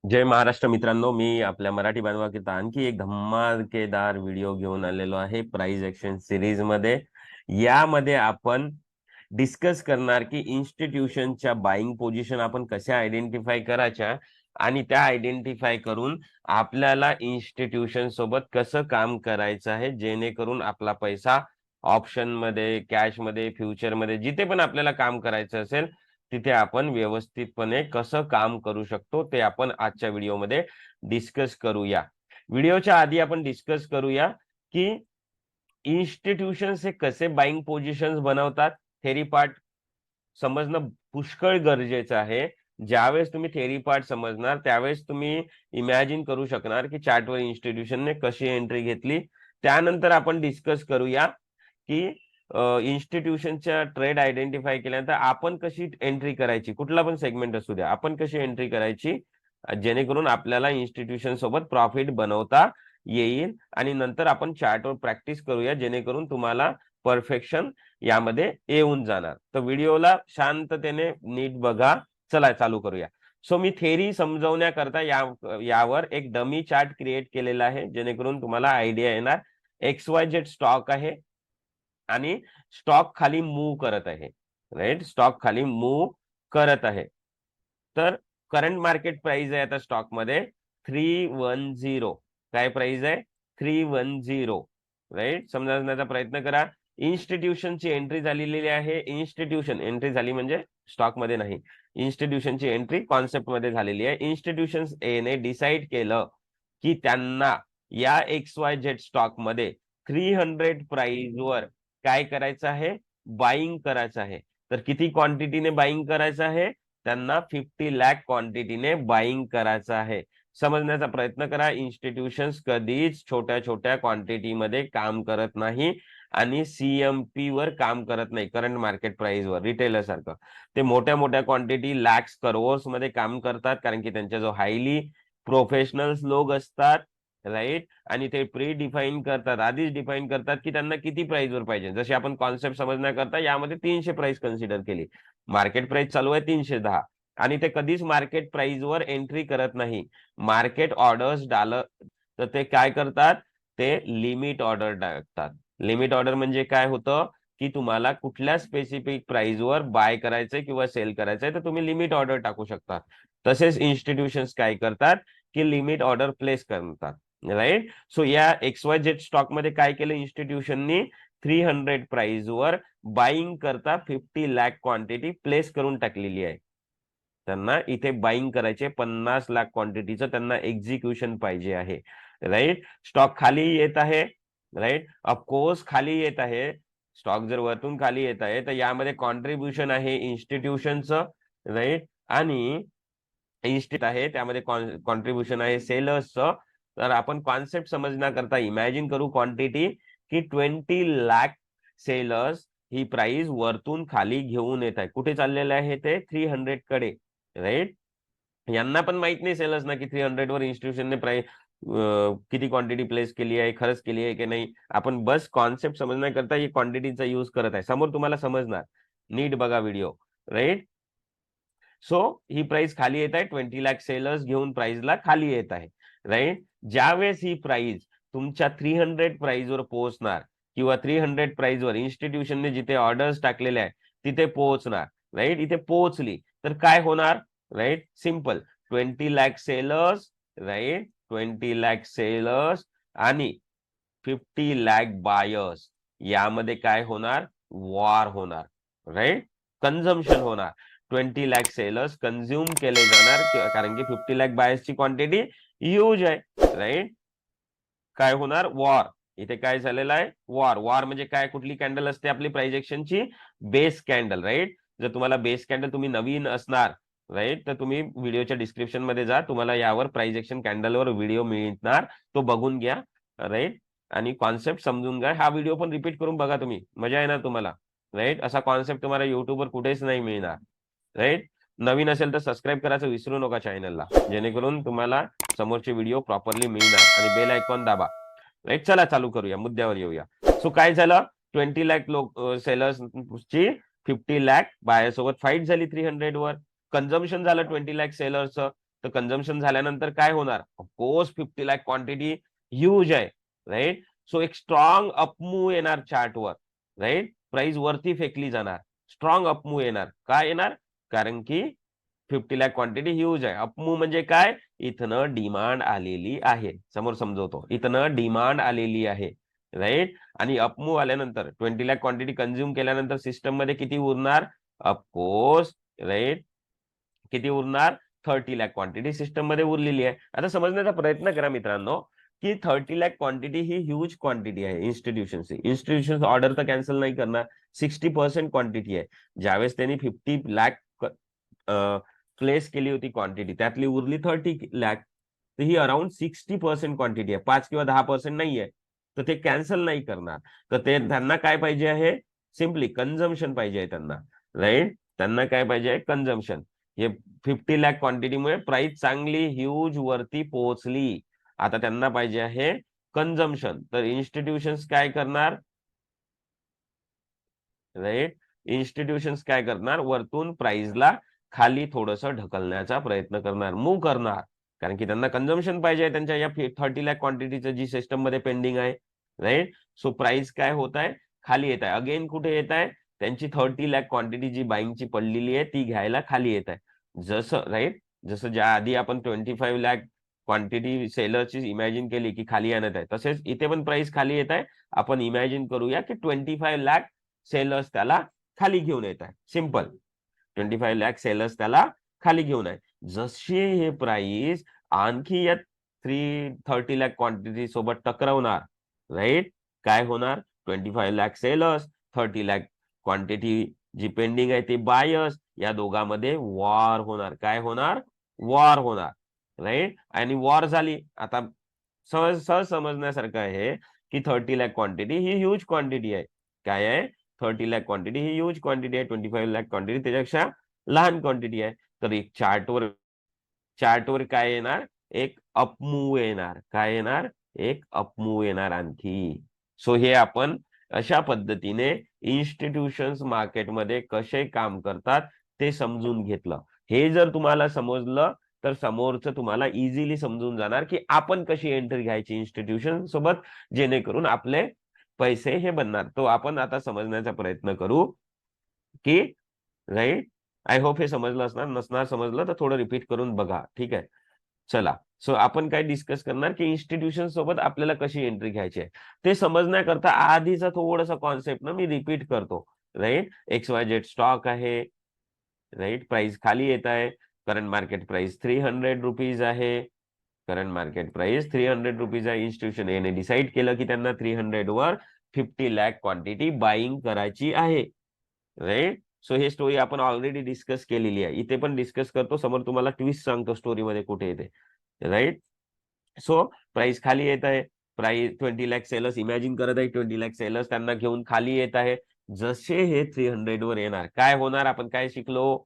जय महाराष्ट्र मित्रांनो, मी आपल्या मराठी बांधवाकरिता आणखी एक धमाकेदार व्हिडिओ घेऊन आलेलो आहे प्राइस ऍक्शन सिरीज मध्ये. यामध्ये आपण डिस्कस करणार की इन्स्टिट्यूशनच्या बाइंग पोझिशन आपण कशा आयडेंटिफाय करायच्या आणि त्या आयडेंटिफाय करून आपल्याला इन्स्टिट्यूशन सोबत कसं काम करायचं आहे, जेणेकरून आपला पैसा ऑप्शन मध्ये, कॅश मध्ये, फ्युचर मध्ये, जिथे पण आपल्याला काम करायचं असेल तिथे आपण व्यवस्थितपणे कसं काम करू शकतो ते आपण आजच्या व्हिडिओमध्ये डिस्कस करूया. व्हिडिओच्या आधी आपण डिस्कस करूया की इन्स्टिट्यूशन्स हे कसे बाइंग पोझिशन्स बनवतात. थेरी पार्ट समजणं पुष्कळ गरजेचं आहे. ज्यावेळेस तुम्ही थेरी पार्ट समजणार त्यावेळेस तुम्ही इमॅजिन करू शकणार की चार्टवर इन्स्टिट्यूशनने कशी एंट्री घेतली. त्यानंतर आपण डिस्कस करूया की इन्स्टिट्यूशनच्या ट्रेड आयडेंटिफाय केल्यानंतर आपण कशी एंट्री करायची, कुठला पण सेगमेंट असू द्या, आपण कशी एंट्री करायची जेणेकरून आपल्याला इन्स्टिट्यूशन सोबत प्रॉफिट बनवता येईल. आणि नंतर आपण चार्टवर प्रॅक्टिस करूया जेणेकरून तुम्हाला परफेक्शन यामध्ये येऊन जाणार. तर व्हिडिओला शांततेने नीट बघा. चला चालू करूया. सो मी थेरी समजवण्याकरता यावर एक डमी चार्ट क्रिएट केलेला आहे जेणेकरून तुम्हाला आयडिया येणार. XYZ स्टॉक आहे आणि स्टॉक खाली मूव्ह करत आहे. राईट, स्टॉक खाली मूव्ह करत आहे. तर करंट मार्केट प्राइस आहे आता स्टॉक मध्ये 310. काय प्राइस आहे? 310. राईट, समजण्याचा प्रयत्न करा. इन्स्टिट्यूशनची एंट्री झालेली आहे. इन्स्टिट्यूशन एंट्री झाली म्हणजे स्टॉक मध्ये नाही, इन्स्टिट्यूशनची एंट्री कॉन्सेप्ट मध्ये झालेली आहे. इन्स्टिट्यूशन ए ने डिसाइड केलं की त्यांना या XYZ स्टॉक मध्ये 300 प्राइस वर काय करायचं आहे? बाईंग करायचं आहे. तर किती क्वांटिटीने बाईंग करायचं आहे? त्यांना 50 लाख क्वांटिटीने बाईंग करायचं आहे. समजण्याचा प्रयत्न करा. इन्स्टिट्यूशन्स कधीच छोट्या छोट्या क्वांटिटीमध्ये काम करत नाही आणि CMP वर काम करत नाही, करंट मार्केट प्राइस वर, रिटेलर सारखं. ते मोठ्या मोठ्या क्वांटिटी लॅक्स करोर्स मध्ये काम करतात कारण की त्यांच्या जो हायली प्रोफेशनल्स लोक असतात. राईट, आणि ते प्री डिफाईन करतात, आधीच डिफाईन करतात की त्यांना किती प्राइस वर पाहिजे. जसे आपण कॉन्सेप्ट समजण्याकरता यामध्ये 300 प्राइस कन्सिडर केली. मार्केट प्राइस चालू आहे 310 आणि ते कधीच मार्केट प्राइस वर एंट्री करत नाही. मार्केट ऑर्डर्स तर ते काय करतात? ते लिमिट ऑर्डर टाकतात. लिमिट ऑर्डर म्हणजे काय होतं की तुम्हाला कुठल्या स्पेसिफिक प्राइस वर बाय करायचंय किंवा सेल करायचंय तर तुम्ही लिमिट ऑर्डर टाकू शकता. तसेच इन्स्टिट्यूशन्स काय करतात की लिमिट ऑर्डर प्लेस करतात. राईट, सो या XYZ स्टॉक मध्ये काय केलं इन्स्टिट्यूशननी? 300 प्राइस वर बाईंग करता 50 लाख क्वांटिटी प्लेस करून टाकलेली आहे. त्यांना इथे बाईंग करायचे 50 लाख क्वांटिटीचं त्यांना एक्झिक्युशन पाहिजे आहे. राईट, स्टॉक खाली येत आहे. राईट, ऑफकोर्स खाली येत आहे. स्टॉक जर वरतून खाली येत आहे तर यामध्ये कॉन्ट्रीब्युशन आहे इन्स्टिट्यूशनचं. राईट, आणि इन्स्टिट आहे त्यामध्ये कॉन्ट्रीब्युशन आहे सेलर्सचं. तर आपण कॉन्सेप्ट समजण्याकरता इमॅजिन करू क्वांटिटी की 20 लाख सेलर्स ही प्राइस वरतून खाली घेऊन येत आहे. कुठे चाललेले आहे ते? 300 कडे. राईट, यांना पण माहित नाही सेलर्स ना की 300 वर इन्स्टिट्यूशनने प्राइस किती क्वांटिटी प्लेस केली आहे, खरंच केली आहे की नाही. आपण बस कॉन्सेप्ट समजण्याकरता ही क्वांटिटीचा यूज करत आहे. समोर तुम्हाला समजणार. नीट बघा व्हिडिओ. राईट, सो ही प्राइस खाली येत आहे. 20 लाख सेलर्स घेऊन प्राइसला खाली येत आहे. राईट, ज्यावेळेस ही प्राइस तुमच्या 300 प्राइस वर पोहोचणार किंवा 300 प्राइस वर इन्स्टिट्यूशनने जिथे ऑर्डर्स टाकलेले आहे तिथे पोहोचणार. राईट, इथे पोहोचली तर काय होणार? Right, simple. 20 lakh sellers, right, 20 lakh sellers आणि 50 लाख बायर्स, यामध्ये काय होणार? वॉर होणार. राईट, कन्झम्पशन होणार. 20 लाख सेलर्स कन्झ्युम केले जाणार कारण की 50 लाख बायर्सची क्वांटिटी ह्यूज आहे. राईट, काय होणार? वॉर. इथे काय झालेलं आहे? वॉर. वॉर म्हणजे काय? कुठली कॅन्डल असते आपली प्राइस एक्शनची? Base candle. राईट, जर तुम्हाला बेस कॅन्डल तुम्ही नवीन असणार, राईट, तर तुम्ही व्हिडिओच्या डिस्क्रिप्शन मध्ये जा, तुम्हाला यावर प्राइस एक्शन कॅन्डलवर व्हिडिओ मिळणार, तो बघून घ्या. राईट, आणि कॉन्सेप्ट समजून घ्या. हा व्हिडिओ पण रिपीट करून बघा, तुम्ही मजा येणार तुम्हाला. राईट, असा कॉन्सेप्ट तुम्हाला युट्यूबवर कुठेच नाही मिळणार. राईट, नवीन असेल तर सबस्क्राईब करायचं विसरू नका चॅनलला, जेणेकरून तुम्हाला समोरचे व्हिडिओ प्रॉपरली मिळणार. आणि बेल आयकॉन दाबा. राईट, चला चालू करूया, मुद्द्यावर येऊया. सो काय झालं? 20 लाख लोक सेलर्सची 50 लाख बायर सोबत फाईट झाली 300 वर. कन्झम्पशन झालं 20 लाख सेलर्सचं. तर कन्झम्पशन झाल्यानंतर काय होणार? ऑफकोर्स 50 लाख क्वांटिटी ह्यूज आहे, राईट. सो एक स्ट्रॉंग अपमूव्ह येणार चार्टवर, राईट. प्राइस वरती फेकली जाणार, स्ट्रॉंग अपमूव्ह येणार. काय येणार? कारण की 50 लाख क्वांटिटी ह्यूज आहे. अपमूव्ह म्हणजे काय? इथनं डिमांड आलेली आहे. समोर समजवतो, इथनं डिमांड आलेली आहे, राईट. आणि अपमूव्ह आल्यानंतर 20 लाख क्वांटिटी कंझ्युम केल्यानंतर सिस्टम मध्ये किती उरणार? Of course, right. किती उरणार? 30 लाख क्वांटिटी सिस्टम मध्ये उरलेली आहे. आता समजण्याचा प्रयत्न करा मित्रांनो, की 30 लाख क्वांटिटी ही ह्यूज क्वांटिटी आहे इन्स्टिट्यूशनची. इन्स्टिट्यूशन ऑर्डर तर कॅन्सल नाही करणार. 60% क्वांटिटी आहे. ज्यावेळेस त्यांनी 50 लाख प्लेस केली होती क्वांटिटी, त्यातली उरली 30 लाख, तर ही अराउंड 60% क्वांटिटी आहे. 5 किंवा 10% नाहीये, तर ते कॅन्सल नाही करणार. तर ते त्यांना काय पाहिजे आहे? सिम्पली कन्झम्पशन पाहिजे आहे त्यांना, राईट. त्यांना काय पाहिजे आहे? कन्झम्पशन. हे 50 लाख क्वांटिटीमुळे प्राइस चांगली ह्यूज वरती पोहोचली. आता त्यांना पाहिजे आहे कन्झम्पशन. तर इन्स्टिट्यूशन्स काय करणार? राईट. इन्स्टिट्यूशन्स काय करणार? वरतून प्राइसला खाली थोडस ढकलण्याचा प्रयत्न करणार, मूव्ह करणार. कारण की त्यांना कन्झम्पशन पाहिजे त्यांच्या या 30 लाख क्वांटिटीचं जी सिस्टम मध्ये पेंडिंग आहे, राईट. सो प्राइस काय होत आहे? खाली येत आहे. अगेन कुठे येत आहे? त्यांची 30 लाख क्वांटिटी जी बाईंगची पडलेली आहे ती घ्यायला खाली येत आहे. जसं, राईट, जसं ज्या आधी आपण 25 लाख क्वांटिटी सेलरची इमॅजिन केली की खाली आणत आहे, तसेच इथे पण प्राइस खाली येत आहे. आपण इमॅजिन करूया की 25 लाख सेलर्स त्याला खाली घेऊन येत आहे. सिंपल, 25 लाख सेलर्स त्याला खाली घेऊन आहे. जशी हे प्राइस आणखी या 30 लाख क्वांटिटी सोबत टकरावणार, राईट, काय होणार? 25 लाख सेलर्स, 30 लाख क्वांटिटी जी पेंडिंग आहे ते बायर्स, या दोघांमध्ये वॉर होणार. काय होणार? वॉर होणार, राईट. आणि वॉर झाली. आता सहज सहज समजण्यासारखं आहे की 30 लाख क्वांटिटी ही ह्यूज क्वांटिटी आहे. काय आहे? 30 लाख क्वांटिटी ही ह्यूज क्वांटिटी आहे. 25 लाख क्वांटिटी त्याच्यापेक्षा लहान क्वांटिटी आहे. तर एक चार्टवर काय येणार? एक अपमूव्ह येणार. काय येणार? एक अपमूव्ह येणार आणखी. सो हे आपण अशा पद्धतीने इन्स्टिट्यूशन्स मार्केटमध्ये कसे काम करतात ते समजून घेतलं. हे जर तुम्हाला समजलं तर समोरचं तुम्हाला इझिली समजून जाणार की आपण कशी एंट्री घ्यायची इन्स्टिट्यूशन सोबत, जेणेकरून आपले पैसे हे बनणार. तो आपण आता समजण्याचा प्रयत्न करू की, राईट. आय होप हे समजलं असणार. नसणार समजलं तर थोडं रिपीट करून बघा, ठीक आहे. चला, सो आपण काय डिस्कस करणार की इन्स्टिट्यूशन सोबत आपल्याला कशी एंट्री घ्यायची आहे ते समजण्याकरता आधीचा थोडासा कॉन्सेप्ट ना मी रिपीट करतो, राईट. XYZ स्टॉक आहे, राईट. प्राइस खाली येत आहे. करंट मार्केट प्राइस 300 रुपीज आहे. करंट मार्केट प्राइस 300 रुपीज आहे. इन्स्टिट्यूशन याने डिसाईड केलं की त्यांना 300 वर 50 लाख क्वांटिटी बाईंग करायची आहे, राईट. सो हे स्टोरी आपण ऑलरेडी डिस्कस केलेली आहे. इथे पण डिस्कस करतो. समोर तुम्हाला ट्विस्ट सांगतो स्टोरीमध्ये कुठे येते, राईट. सो प्राइस खाली येत आहे. प्राइस 20 लाख सेलर्स इमॅजिन करत आहे. 20 लाख सेलर्स त्यांना घेऊन खाली येत आहे. जसे हे 300 वर येणार, काय होणार? आपण काय शिकलो?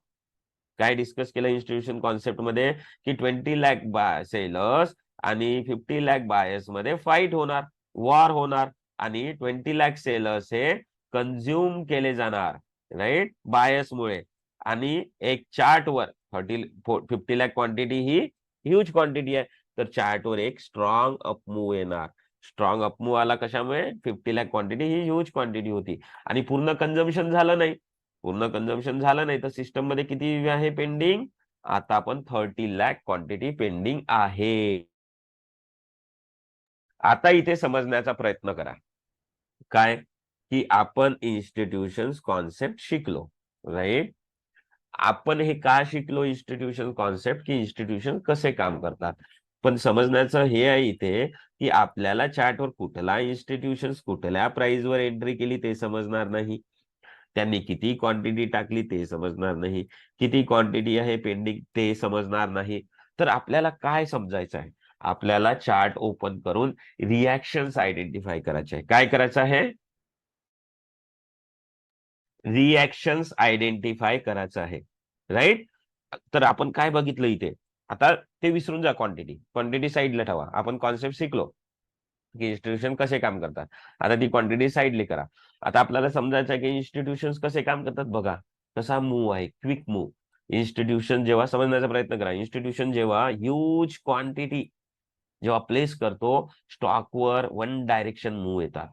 काय डिस्कस केलं इन्स्टिट्यूशन कॉन्सेप्ट मध्ये? की 20 लाख सेलर्स आणि 50 लाख बायर्स मध्ये फाईट होणार, वॉर होणार. आणि 20 लाख सेलर्स हे कन्झ्युम केले जाणार, राईट, बायर्स मुळे. आणि एक चार्टवर 50 लाख क्वांटिटी ही ह्यूज क्वांटिटी आहे. तर चार्टवर एक स्ट्रॉंग अपमूव्ह येणार. स्ट्रॉंग अपमूव्ह आला कशामुळे? 50 लाख क्वांटिटी ही ह्यूज क्वांटिटी होती आणि पूर्ण कन्झम्पशन झालं नाही. पूर्ण कन्झम्पशन झालं नाही तर सिस्टम मध्ये किती आहे पेंडिंग? आता आपण 30 लाख क्वांटिटी पेंडिंग आहे. आता इथे समजण्याचा प्रयत्न करा. काय? की आपण इन्स्टिट्यूशन्स कॉन्सेप्ट शिकलो, राईट. आपण हे का शिकलो इन्स्टिट्यूशन कॉन्सेप्ट? की इन्स्टिट्यूशन कसे काम करतात. पण समजण्याचं हे आहे इथे की आपल्याला चार्टवर कुठला इन्स्टिट्यूशन्स कुठल्या प्राइसवर एंट्री केली ते समजणार नाही. त्यांनी किती क्वांटिटी टाकली ते समजणार नाही. किती क्वांटिटी आहे पेंडिंग ते समजणार नाही. तर आपल्याला काय समजायचं आहे? आपल्याला चार्ट ओपन करून रिॲक्शन्स आयडेंटिफाय करायचे आहे. काय करायचं आहे? रिॲक्शन्स आयडेंटिफाय करायचं आहे, राईट. तर आपण काय बघितलं इथे? आता ते विसरून जा, क्वांटिटी क्वांटिटी साईडला ठेवा. आपण कॉन्सेप्ट शिकलो की इन्स्टिट्यूशन कसे काम करतात. आता ती क्वांटिटी साईडला करा. आता आपल्याला समजायचं आहे की इन्स्टिट्यूशन कसे काम करतात. बघा कसा मूव आहे, क्विक मूव. इन्स्टिट्यूशन जेव्हा समजण्याचा प्रयत्न करा, इन्स्टिट्यूशन जेव्हा ह्यूज क्वांटिटी जेव्हा प्लेस करतो, स्टॉकवर वन डायरेक्शन मूव्ह येतात,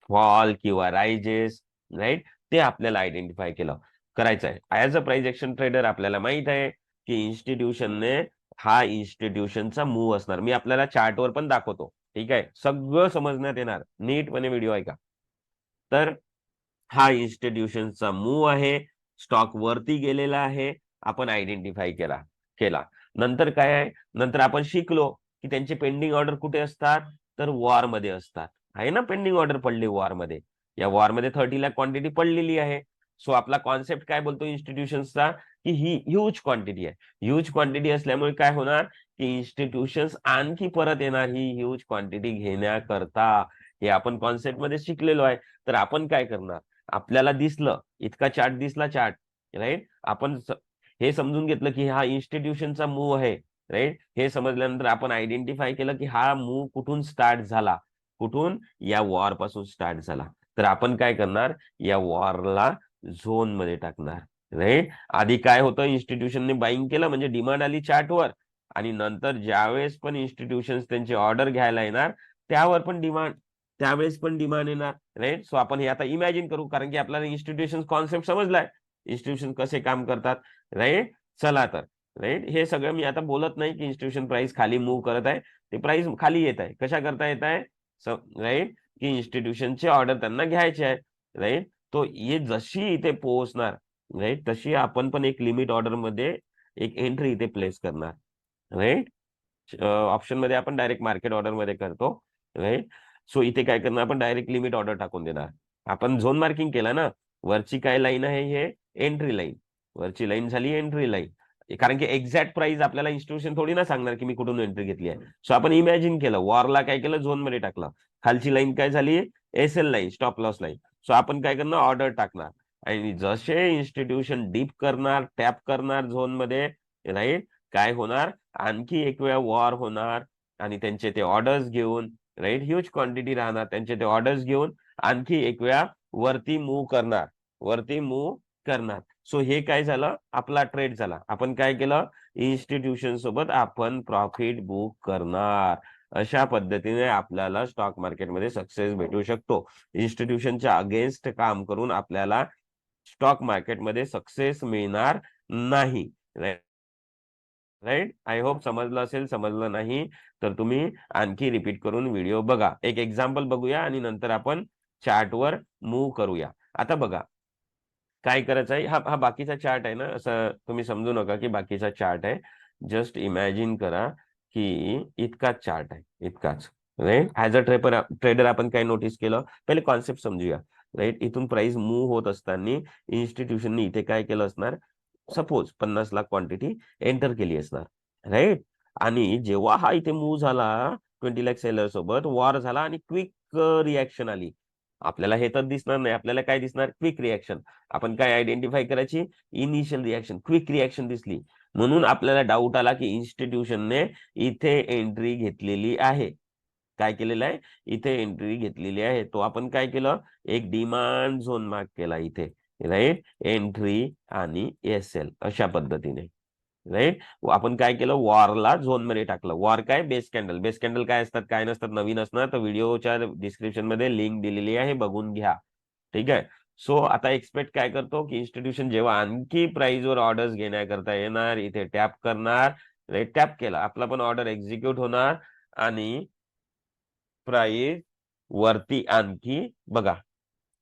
फॉल किंवा रायजेस, राईट? ते आपल्याला आयडेंटिफाय केलं करायचं आहे. As a price action trader आपल्याला माहित आहे की इन्स्टिट्यूशनने हा इन्स्टिट्यूशनचा मूव्ह असणार. मी आपल्याला चार्टवर पण दाखवतो, ठीक आहे? सगळं समजण्यात येणार, नीटपणे व्हिडिओ ऐका. तर हा इन्स्टिट्यूशनचा मूव्ह आहे, स्टॉक वरती गेलेला आहे, आपण आयडेंटिफाय केला. नंतर काय आहे, नंतर आपण शिकलो की त्यांचे पेंडिंग ऑर्डर कुठे असतात, तर वॉर मध्ये असतात. आहे ना, पेंडिंग ऑर्डर पडली वॉर मध्ये, या वॉर मध्ये 30 लाख क्वांटिटी पडलेली आहे. सो आपला कॉन्सेप्ट काय बोलतो इन्स्टिट्यूशनचा, की ही ह्यूज क्वांटिटी आहे. ह्यूज क्वांटिटी असल्यामुळे काय होणार, की इन्स्टिट्यूशन्स आणखी परत येणार ही ह्यूज क्वांटिटी घेण्याकरता. हे आपण कॉन्सेप्ट मध्ये शिकलेलो आहे. तर आपण काय करणार, आपल्याला दिसलं, इतका चार्ट दिसला चार्ट, राईट? आपण हे समजून घेतलं की हा इन्स्टिट्यूशनचा मूव्ह आहे, राईट? हे समजल्यानंतर आपण आयडेंटिफाय केलं की हा मूव्ह कुठून स्टार्ट झाला, कुठून, या वॉर पासून स्टार्ट झाला. तर आपण काय करणार, या वॉरला झोन मध्ये टाकणार, राईट? आधी काय होतं, इन्स्टिट्यूशनने बाईंग केलं म्हणजे डिमांड आली चार्टवर, आणि नंतर ज्यावेळेस पण इन्स्टिट्यूशन त्यांची ऑर्डर घ्यायला येणार त्यावेळेस पण डिमांड येणार, राईट? सो आपण हे आता इमॅजिन करू, कारण की आपल्याला इन्स्टिट्यूशन कॉन्सेप्ट समजलाय, इन्स्टिट्यूशन कसे काम करतात, राईट? चला तर, राईट, हे सगळं मी आता बोलत नाही की इन्स्टिट्यूशन प्राइस खाली मूव्ह करत आहे, ते प्राइस खाली येत आहे, कशा करता येत आहे, राईट? की इन्स्टिट्यूशनचे ऑर्डर त्यांना घ्यायचे आहे, राईट? तो ये जशी इथे पोहोचणार, राईट, तशी आपण पण एक लिमिट ऑर्डर मध्ये एक एंट्री इथे प्लेस करणार, राईट? ऑप्शन मध्ये आपण डायरेक्ट मार्केट ऑर्डर मध्ये करतो, राईट? सो इथे काय करणार, आपण डायरेक्ट लिमिट ऑर्डर टाकून देणार. आपण झोन मार्किंग केलं ना, वरची काय लाईन आहे, हे एंट्री लाईन, वरची लाईन झाली एंट्री लाईन. कारण की एक्झॅक्ट प्राइस आपल्याला इन्स्टिट्यूशन थोडी ना सांगणार की मी कुठून एंट्री घेतली आहे. सो आपण इमॅजिन केलं, वॉरला काय केलं, झोन मध्ये टाकलं, खालची लाईन काय झाली, SL line, stop loss line. So आपण काय करणार, ऑर्डर टाकणार, आणि जसे इन्स्टिट्यूशन डीप करणार, टॅप करणार झोन मध्ये, राईट, काय होणार, आणखी एक वेळा वॉर होणार, आणि त्यांचे ते ऑर्डर्स घेऊन, राईट, ह्यूज क्वांटिटी राहणार, त्यांचे ते ऑर्डर्स घेऊन आणखी एक वेळा वरती मूव्ह करणार. सो हे काय झालं, आपला ट्रेड झाला. आपण काय केलं, इन्स्टिट्यूशन सोबत आपण प्रॉफिट बुक करणार. अशा पद्धतीने आपल्याला स्टॉक मार्केटमध्ये सक्सेस भेटू शकतो. इन्स्टिट्यूशनच्या अगेन्स्ट काम करून आपल्याला स्टॉक मार्केटमध्ये सक्सेस मिळणार नाही, राईट? आय होप समजलं असेल. समजलं नाही तर तुम्ही आणखी रिपीट करून व्हिडिओ बघा. एक एक्झाम्पल बघूया आणि नंतर आपण चार्टवर मूव्ह करूया. आता बघा काय करायचं आहे, हा हा बाकीचा चार्ट आहे ना, असं तुम्ही समजू नका की बाकीचा चार्ट आहे. जस्ट इमॅजिन करा की इतकाच चार्ट आहे, इतकाच, राईट? ऍज अ ट्रेडर आपण काय नोटीस केलं, पहिले कॉन्सेप्ट समजूया, राईट? इथून प्राइस मूव्ह होत असताना इन्स्टिट्यूशनने इथे काय केलं असणार, सपोज 50 लाख क्वांटिटी एंटर केली असणार, राईट? आणि जेव्हा हा इथे मूव्ह झाला 20 लाख सेलर सोबत, वॉर झाला आणि क्विक रिॲक्शन आली. आपल्याला हे तर दिसणार नाही, आपल्याला काय दिसणार, क्विक रिॲक्शन. आपण काय आयडेंटिफाय करायची, इनिशियल रिॲक्शन, क्विक रिॲक्शन दिसली, म्हणून आपल्याला डाऊट आला की इन्स्टिट्यूशनने इथे एंट्री घेतलेली आहे. काय केलेलं आहे, इथे एंट्री घेतलेली आहे. तो आपण काय केलं, एक डिमांड झोन मार्क केला इथे, राईट? एंट्री आणि एसएल अशा पद्धतीने, राईट? आपण काय केलं, वॉरला झोन मध्ये टाकलं. वॉर काय, बेस कॅन्डल. बेस कॅन्डल काय असतात, काय नसतात, नवीन असणार तर व्हिडिओच्या डिस्क्रिप्शन मध्ये लिंक दिलेली आहे, बघून घ्या, ठीक आहे? सो आता एक्सपेक्ट काय करतो की इन्स्टिट्यूशन जेव्हा आणखी प्राइसवर ऑर्डर्स घेण्याकरता येणार, इथे टॅप करणार, राईट? टॅप केला, आपला पण ऑर्डर एक्झिक्यूट होणार, आणि प्राइस वरती आणखी बघा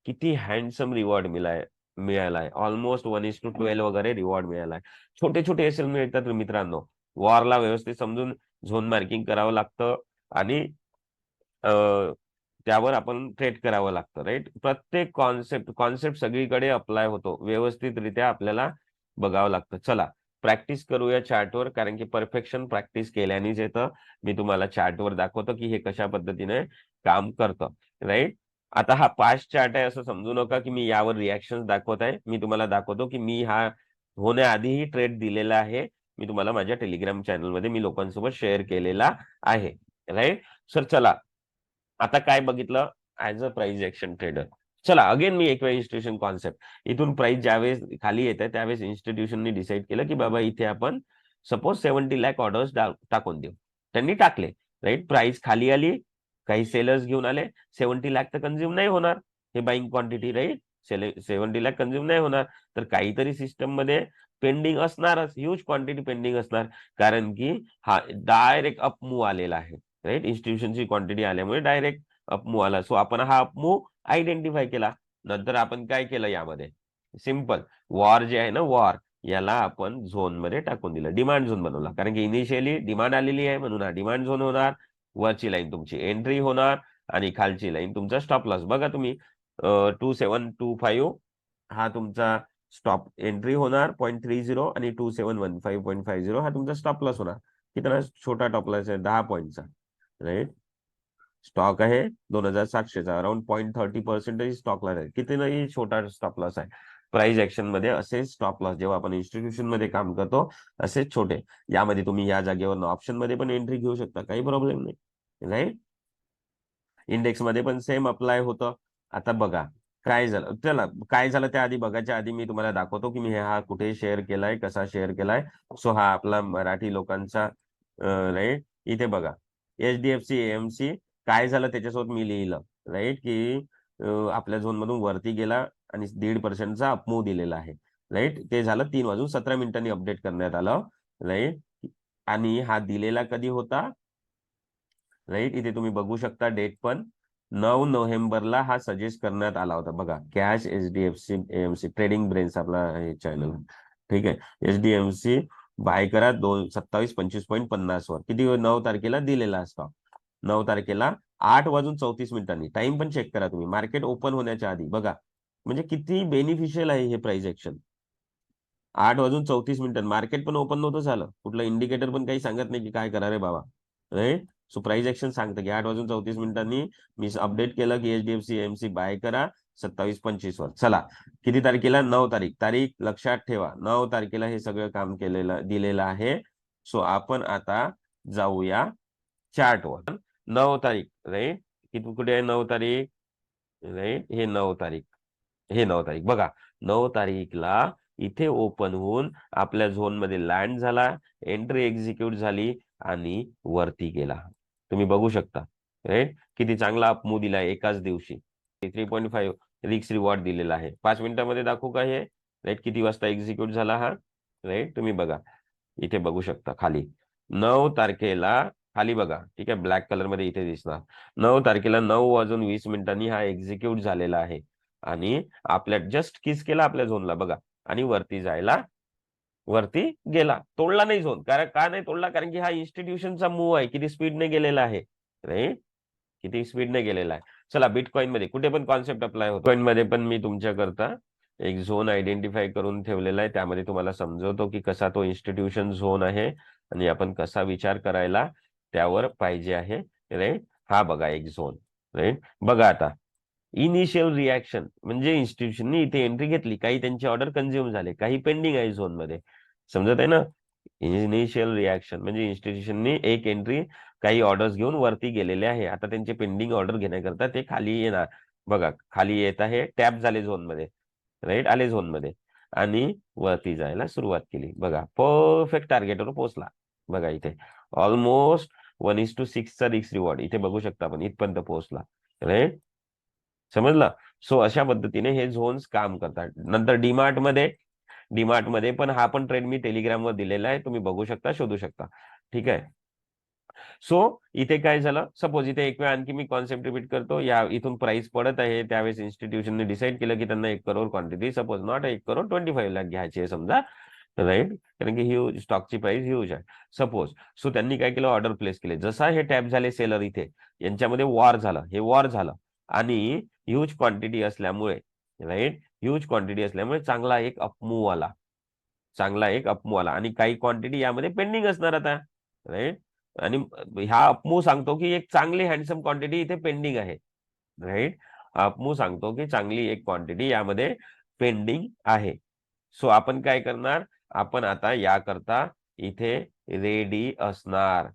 किती हँडसम रिवॉर्ड मिळालाय. ऑलमोस्ट 1:12 वगैरे रिवॉर्ड मिळालाय. छोटे छोटे एसएल मिळतात मित्रांनो. वॉरला व्यवस्थित समजून झोन मार्किंग करावं लागतं, आणि त्यावर आपण ट्रेड करावं लागतं, राईट? प्रत्येक कॉन्सेप्ट सगळीकडे अप्लाय होतो, व्यवस्थितरित्या आपल्याला बघावं लागतं. चला प्रॅक्टिस करूया चार्टवर, कारण की परफेक्शन प्रॅक्टिस केल्यानेच येतं. मी तुम्हाला चार्टवर दाखवतो की हे कशा पद्धतीने काम करतं, राईट? आता हा पास्ट चार्ट आहे असं समजू नका की मी यावर रिॲक्शन दाखवत आहे. मी तुम्हाला दाखवतो की मी हा होण्याआधीही ट्रेड दिलेला आहे. मी तुम्हाला माझ्या टेलिग्राम चॅनलमध्ये मी लोकांसोबत शेअर केलेला आहे, राईट? सर चला आता काय बघितलं, as a price action trader चला अगेन मी एक वेळ इन्स्टिट्यूशन कॉन्सेप्ट, इथून प्राइस ज्यावेळेस खाली येते त्यावेळेस इन्स्टिट्यूशननी डिसाईड केलं की बाबा इथे आपण सपोज 70 लाख ऑर्डर्स टाकून देऊ. त्यांनी टाकले, राईट. प्राइस खाली आली, काही सेलर्स घेऊन आले. 70 लाख तर कन्झ्युम नाही होणार, हे buying quantity, right. 70 lakh consume नाही होणार, तर काहीतरी सिस्टम मध्ये पेंडिंग असणारच, ह्यूज क्वांटिटी पेंडिंग असणार. कारण की हा डायरेक्ट अपमूव्ह आलेला आहे, राईट. इन्स्टिट्यूशनची क्वांटिटी आल्यामुळे डायरेक्ट अपमूव्ह आला. सो आपण हा अपमूव्ह आयडेंटिफाय केला. नंतर आपण काय केलं, यामध्ये सिंपल वॉर जे आहे ना, वॉर, याला आपण झोन मध्ये टाकून दिलं, डिमांड झोन बनवला. कारण की इनिशियली डिमांड आलेली आहे म्हणून हा डिमांड झोन होणार. वरची लाईन तुमची एंट्री होणार आणि खालची लाईन तुमचा स्टॉप लॉस. बघा तुम्ही 2725 हा तुमचा स्टॉप एंट्री होणार 0.30 आणि 2715.50 हा तुमचा स्टॉप लॉस होणार. कितना छोटा टॉप लॉस आहे, 10 पॉईंटचा, राईट. स्टॉक आहे 2700चा, अराउंड 0.30% स्टॉक लॉस आहे. कितीही छोटा स्टॉप लॉस आहे. प्राइस ऍक्शन मध्ये असे स्टॉप लॉस जेव्हा आपण इन्स्टिट्यूशन मध्ये काम करतो असेच छोटे. यामध्ये तुम्ही या जागेवर ऑप्शन मध्ये पण एंट्री घेऊ शकता, काही प्रॉब्लेम नाही, राईट. इंडेक्स मध्ये पण सेम अप्लाय होतं. आता बघा काय झालं, चला काय झालं त्या आधी बघायच्या आधी मी तुम्हाला दाखवतो की मी हा कुठे शेअर केलाय, कसा शेअर केलाय. सो हा आपला मराठी लोकांचा, राईट. इथे बघा HDFC AMC काय झालं त्याच्यासोबत मी लिहिलं, राईट, की आपल्या झोन मधून वरती गेला आणि 1.5%चा अपमूव्ह दिलेला आहे, राईट. ते झालं 3:17 अपडेट करण्यात आलं, राईट. आणि हा दिलेला कधी होता, राईट. इथे तुम्ही बघू शकता डेट पण 9 नोव्हेंबरला हा सजेस्ट करण्यात आला होता. बघा cash HDFC AMC trading brains आपला हे चॅनल, ठीक आहे. HDFC बाय करा 2725.50 वर. किती 9 तारखेला दिलेला स्टॉक, 9 तारखेला 8:34 टाइम पण चेक करा तुम्ही, मार्केट ओपन होण्याच्या आधी. बघा म्हणजे किती बेनिफिशियल आहे हे प्राइस ऍक्शन. 8:34 मार्केट पण ओपन नव्हतं झालं, कुठलं इंडिकेटर पण काही सांगत नाही की काय करा रे बाबा, राईट. सो प्राइस ऍक्शन सांगतं की 8:34 मी अपडेट केलं की HDFC AMC बाय करा 2725 वर. चला किती तारखेला, 9 तारीख, तारीख लक्षात ठेवा, 9 तारखेला हे सगळं काम केलेलं दिलेलं आहे. सो आपण आता जाऊया चार्ट वर. 9 तारीख, राईट. किती कुठे आहे 9 तारीख, राईट. हे 9 तारीख, हे 9 तारीख बघा. 9 तारीखला इथे ओपन होऊन आपल्या झोन मध्ये लँड झाला, एंट्री एक्झिक्यूट झाली आणि वरती गेला. तुम्ही बघू शकता, राईट. किती चांगला अपमूव्ह दिला एकाच दिवशी. 3.5 रिक्स रिवॉर्ड दिलेला आहे. 5 मिनिटांमध्ये दाखवू का हे, राईट. किती वाजता एक्झिक्यूट झाला हा, राईट. तुम्ही बघा इथे बघू शकता खाली 9 तारखेला, खाली बघा, ठीक आहे. ब्लॅक कलर मध्ये इथे दिसणार. 9 तारखेला 9:20 हा एक्झिक्यूट झालेला आहे आणि आपल्या जस्ट किस केला आपल्या झोनला, बघा. आणि वरती जायला, वरती गेला, तोडला नाही झोन. कारण का नाही तोडला, कारण की हा इन्स्टिट्यूशनचा मूव्ह आहे. किती स्पीडने गेलेला आहे, राईट. किती स्पीडने गेलेला आहे. चला बिटकॉइन मध्ये कुठे पण कॉन्सेप्ट अप्लाय होतो. बिटकॉइन मध्ये पण मी तुमच्याकरता एक झोन आयडेंटिफाय करून ठेवलेला आहे. त्यामध्ये तुम्हाला समजवतो की कसा तो इन्स्टिट्यूशन झोन आहे आणि आपण कसा विचार करायला त्यावर पाहिजे आहे, राईट. हा बघा एक झोन, राईट. बघा आता इनिशियल रिॲक्शन म्हणजे इन्स्टिट्यूशननी इथे एंट्री घेतली, काही त्यांची ऑर्डर कन्झ्युम झाले, काही पेंडिंग आहे झोन मध्ये, समजत आहे ना. इनिशियल रिॲक्शन म्हणजे इन्स्टिट्यूशननी एक एंट्री, काही ऑर्डर्स घेऊन वरती गेलेले आहे. आता त्यांचे पेंडिंग ऑर्डर घेण्याकरता ते खाली येणार. बघा खाली येत आहे, टॅप झाले झोन मध्ये, राईट. आले झोन मध्ये आणि वरती जायला सुरुवात केली. बघा परफेक्ट टार्गेटवर पोहोचला. बघा इथे ऑलमोस्ट 1:6चा रिक्स रिवॉर्ड इथे बघू शकता आपण, इथपर्यंत पोहोचला, राईट. समजलं. सो अशा पद्धतीने हे झोन्स काम करतात. नंतर डीमार्ट मध्ये पण हा पण ट्रेंड मी टेलिग्रामवर दिलेला आहे, तुम्ही बघू शकता, शोधू शकता, ठीक आहे. सो इथे काय झालं, सपोज इथे एक वेळ आणखी मी कॉन्सेप्ट रिपीट करतो. या इथून प्राइस पडत आहे, त्यावेळेस इन्स्टिट्यूशनने डिसाईड केलं की त्यांना 1 crore quantity, suppose not 1 crore 25 lakh घ्यायची आहे समजा, राईट. कारण की ह्यूज स्टॉकची प्राइस ह्यूज आहे सपोज. सो त्यांनी काय केलं, ऑर्डर प्लेस केले. जसा हे टॅप झाले सेलर इथे, यांच्यामध्ये वॉर झालं, हे वॉर झालं आणि ह्यूज क्वांटिटी असल्यामुळे, राईट, ह्यूज क्वांटिटी असल्यामुळे चांगला एक अपमूव्ह आला, चांगला एक अपमूव्ह आला आणि काही क्वांटिटी यामध्ये पेंडिंग असणार आता, राईट. आणि हा अपमूव्ह सांगतो की एक चांगली हँडसम क्वांटिटी इथे पेंडिंग आहे, राईट. अपमूव्ह सांगतो की चांगली एक क्वांटिटी यामध्ये पेंडिंग आहे. सो आपण काय करणार, आपण आता याकरता इथे रेडी असणार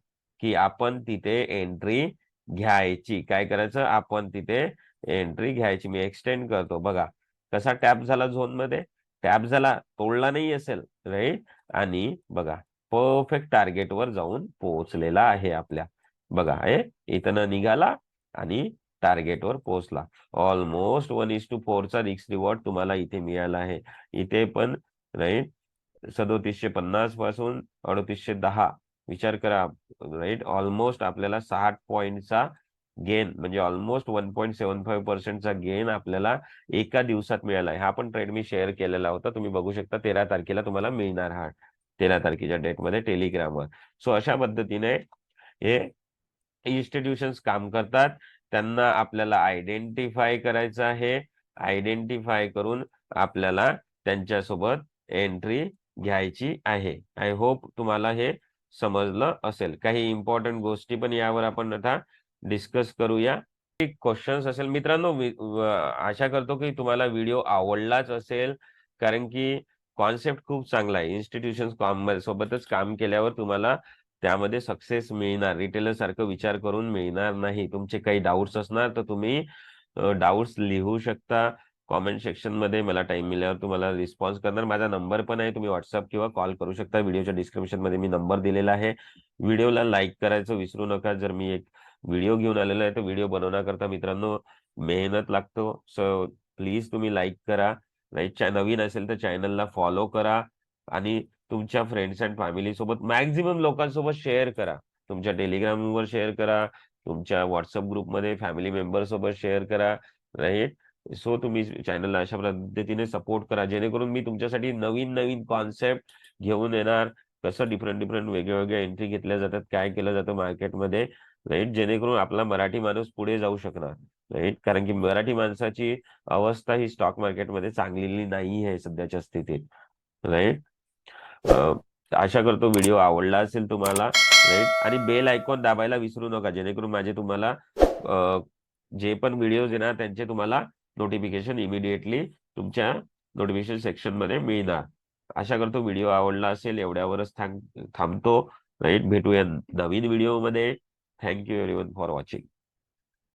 की आपण तिथे एंट्री घ्यायची. काय करायचं, आपण तिथे एंट्री घ्यायची. मी एक्सटेंड करतो बघा कसा टॅप झाला झोन मध्ये, टॅप झाला, तोडला नाही असेल राईट, आणि बघा परफेक्ट टार्गेटवर जाऊन पोहोचलेला आहे आपल्या. बघा हे इथनं निघाला आणि टार्गेटवर पोहोचला. ऑलमोस्ट 1:4 चा रिस्क रिवॉर्ड तुम्हाला इथे मिळाला आहे. इथे पण राईट 3750 पासून 3810 विचार करा राईट, ऑलमोस्ट आपल्याला 60 पॉईंटचा गेन म्हणजे ऑलमोस्ट 1.75% गेन आपल्याला एका दिवसात मिळाला आहे. हा पण ट्रेड मी शेअर केलेला होता, तुम्ही बघू शकता 13 तारखेला तुम्हाला मिळणार हा 13 तारखेच्या डेटमध्ये टेलिग्रामवर. सो अशा पद्धतीने हे इन्स्टिट्यूशन्स काम करतात. त्यांना आपल्याला आयडेंटिफाय करायचं आहे. आयडेंटिफाय करून आपल्याला त्यांच्यासोबत एंट्री घ्यायची आहे. आय होप तुम्हाला हे समजलं असेल. काही इम्पॉर्टंट गोष्टी पण यावर आपण आता डिस्कस करूया. क्वेश्चन्स असेल मित्रांनो, आशा करतो की तुम्हाला व्हिडिओ आवडलाच असेल, कारण की कॉन्सेप्ट खूप चांगला आहे. इन्स्टिट्यूशन सोबतच काम केल्यावर तुम्हाला त्यामध्ये सक्सेस मिळणार, रिटेलर सारखं विचार करून मिळणार नाही. तुमचे काही डाऊट्स असणार तर तुम्ही डाऊट्स लिहू शकता कॉमेंट सेक्शन मध्ये. मला टाइम मिळाल्यावर तुम्हाला रिस्पॉन्स करणार. माझा नंबर पण आहे, तुम्ही व्हॉट्सअप किंवा कॉल करू शकता. व्हिडिओच्या डिस्क्रिप्शन मध्ये मी नंबर दिलेला आहे. व्हिडिओला लाईक करायचं विसरू नका. जर मी एक व्हिडिओ घेऊन आलेला आहे तर व्हिडिओ बनवण्याकरता मित्रांनो मेहनत लागतो. सो प्लीज तुम्ही लाईक करा. राईट, नवीन असेल तर चॅनलला फॉलो करा आणि तुमच्या फ्रेंड्स अँड फॅमिली सोबत मॅक्झिमम लोकांसोबत शेअर करा. तुमच्या टेलिग्रामवर शेअर करा, तुमच्या व्हॉट्सअप ग्रुपमध्ये फॅमिली मेंबर सोबत शेअर करा. राईट, सो तुम्ही चॅनलला अशा पद्धतीने सपोर्ट करा, जेणेकरून मी तुमच्यासाठी नवीन नवीन कॉन्सेप्ट घेऊन येणार. कसं डिफरंट वेगवेगळ्या एंट्री घेतल्या जातात, काय केलं जातं मार्केटमध्ये, राईट, जेणेकरून आपला मराठी माणूस पुढे जाऊ शकणार. राईट, कारण की मराठी माणसाची अवस्था ही स्टॉक मार्केटमध्ये चांगलेली नाही आहे सध्याच्या स्थितीत. राईट, आशा करतो व्हिडिओ आवडला असेल तुम्हाला. राईट, आणि बेल आयकॉन दाबायला विसरू नका, जेणेकरून माझे तुम्हाला जे पण व्हिडिओज येणार त्यांचे तुम्हाला नोटिफिकेशन इमिडिएटली तुमच्या नोटिफिकेशन सेक्शन मध्ये मिळणार. आशा करतो व्हिडिओ आवडला असेल. एवढ्यावरच थांबतो. राईट, भेटूया नवीन व्हिडिओ मध्ये. Thank you everyone for watching.